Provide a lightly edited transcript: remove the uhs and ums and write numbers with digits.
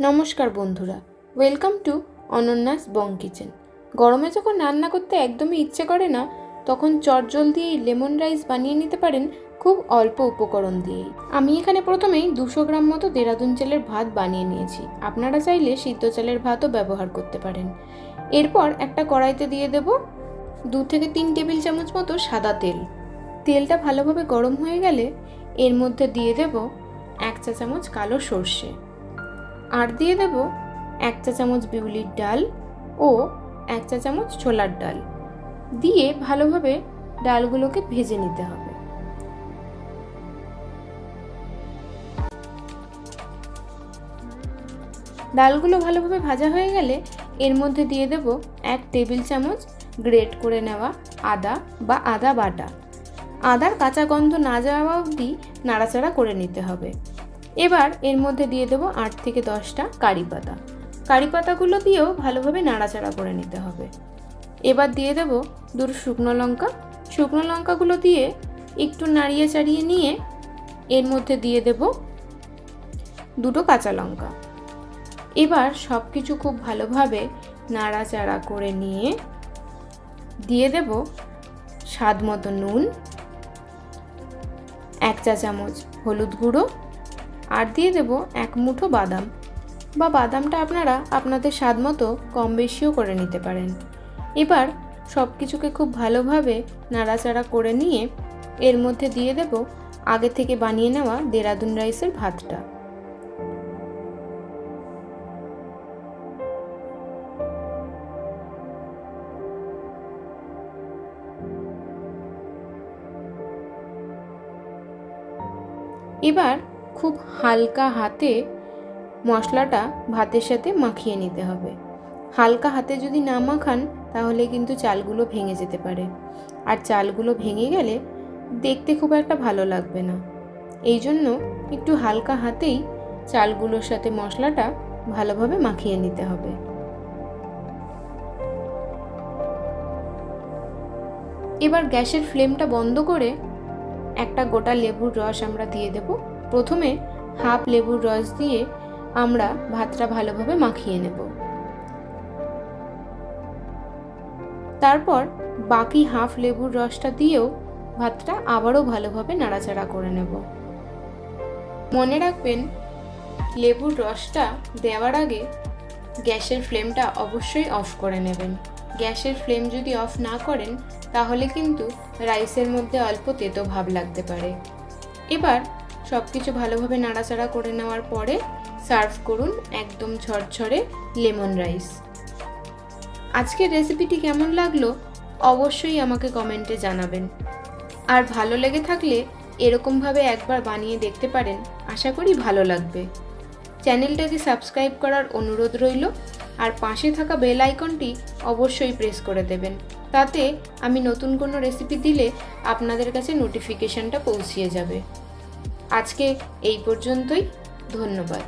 নমস্কার বন্ধুরা, welcome to অনন্যাস Bong kitchen. গরমে যখন রান্না করতে একদমই ইচ্ছে করে না, তখন চটজলদি এই লেমন রাইস বানিয়ে নিতে পারেন খুব অল্প উপকরণ দিয়েই। আমি এখানে প্রথমেই 200 গ্রাম মতো দেরাদুন চালের ভাত বানিয়ে নিয়েছি। আপনারা চাইলে সিদ্ধ চালের ভাতও ব্যবহার করতে পারেন। এরপর একটা কড়াইতে দিয়ে দেব 2 থেকে 3 টেবিল চামচ মতো সাদা তেল। তেলটা ভালোভাবে গরম হয়ে গেলে এর মধ্যে দিয়ে দেব 1 চা চামচ কালো সর্ষে, আর দিয়ে দেব 1 চা চামচ বিউলির ডাল ও 1 চা চামচ ছোলার ডাল দিয়ে ভালোভাবে ডালগুলোকে ভেজে নিতে হবে। ডালগুলো ভালোভাবে ভাজা হয়ে গেলে এর মধ্যে দিয়ে দেব 1 টেবিল চামচ গ্রেট করে নেওয়া আদা বা আদা বাটা। আদার কাঁচা গন্ধ না যাওয়া অবধি নাড়াচাড়া করে নিতে হবে। এবার এর মধ্যে দিয়ে দেবো 8 থেকে 10টা কারি পাতা। কারি পাতাগুলো দিয়েও ভালোভাবে নাড়াচাড়া করে নিতে হবে। এবার দিয়ে দেবো 2 শুকনো লঙ্কা। শুকনো লঙ্কাগুলো দিয়ে একটু নাড়িয়ে চাড়িয়ে নিয়ে এর মধ্যে দিয়ে দেব 2 কাঁচা লঙ্কা। এবার সব কিছু খুব ভালোভাবে নাড়াচাড়া করে নিয়ে দিয়ে দেব স্বাদ মতো নুন, 1 চা চামচ হলুদ গুঁড়ো, আর দিয়ে দেব 1 মুঠো বাদাম, বা বাদামটা আপনারা আপনাদের স্বাদ মতো কম বেশিও করে নিতে পারেন। এবার সব কিছুকে খুব ভালোভাবে নাড়াচাড়া করে নিয়ে এর মধ্যে দিয়ে দেব আগে থেকে বানিয়ে নেওয়া দেরাদুন রাইসের ভাতটা। এবার খুব হালকা হাতে মশলাটা ভাতের সাথে মাখিয়ে নিতে হবে। হালকা হাতে যদি না মাখান তাহলে কিন্তু চালগুলো ভেঙে যেতে পারে, আর চালগুলো ভেঙে গেলে দেখতে খুব একটা ভালো লাগবে না। এই জন্য একটু হালকা হাতেই চালগুলোর সাথে মশলাটা ভালোভাবে মাখিয়ে নিতে হবে। এবার গ্যাসের ফ্লেমটা বন্ধ করে একটা গোটা লেবুর রস আমরা দিয়ে দেব। প্রথমে হাফ লেবুর রস দিয়ে আমরা ভাতটা ভালোভাবে মাখিয়ে নেব। তারপর বাকি হাফ লেবুর রসটা দিয়েও ভাতটা আবারও ভালোভাবে নাড়াচাড়া করে নেব। মনে রাখবেন, লেবুর রসটা দেওয়ার আগে গ্যাসের ফ্লেমটা অবশ্যই অফ করে নেবেন। গ্যাসের ফ্লেম যদি অফ না করেন তাহলে কিন্তু রাইসের মধ্যে অল্প তেতো ভাব লাগতে পারে। এবার সব কিছু ভালোভাবে নাড়াচাড়া করে নেওয়ার পরে সার্ভ করুন একদম ঝরঝরে লেমন রাইস। আজকের রেসিপিটি কেমন লাগলো অবশ্যই আমাকে কমেন্টে জানাবেন, আর ভালো লেগে থাকলে এরকমভাবে একবার বানিয়ে দেখতে পারেন। আশা করি ভালো লাগবে। চ্যানেলটাকে সাবস্ক্রাইব করার অনুরোধ রইল, আর পাশে থাকা বেল আইকনটি অবশ্যই প্রেস করে দেবেন। তাতে আমি নতুন কোনো রেসিপি দিলে আপনাদের কাছে নোটিফিকেশনটা পৌঁছিয়ে যাবে। আজকে এই পর্যন্তই। ধন্যবাদ।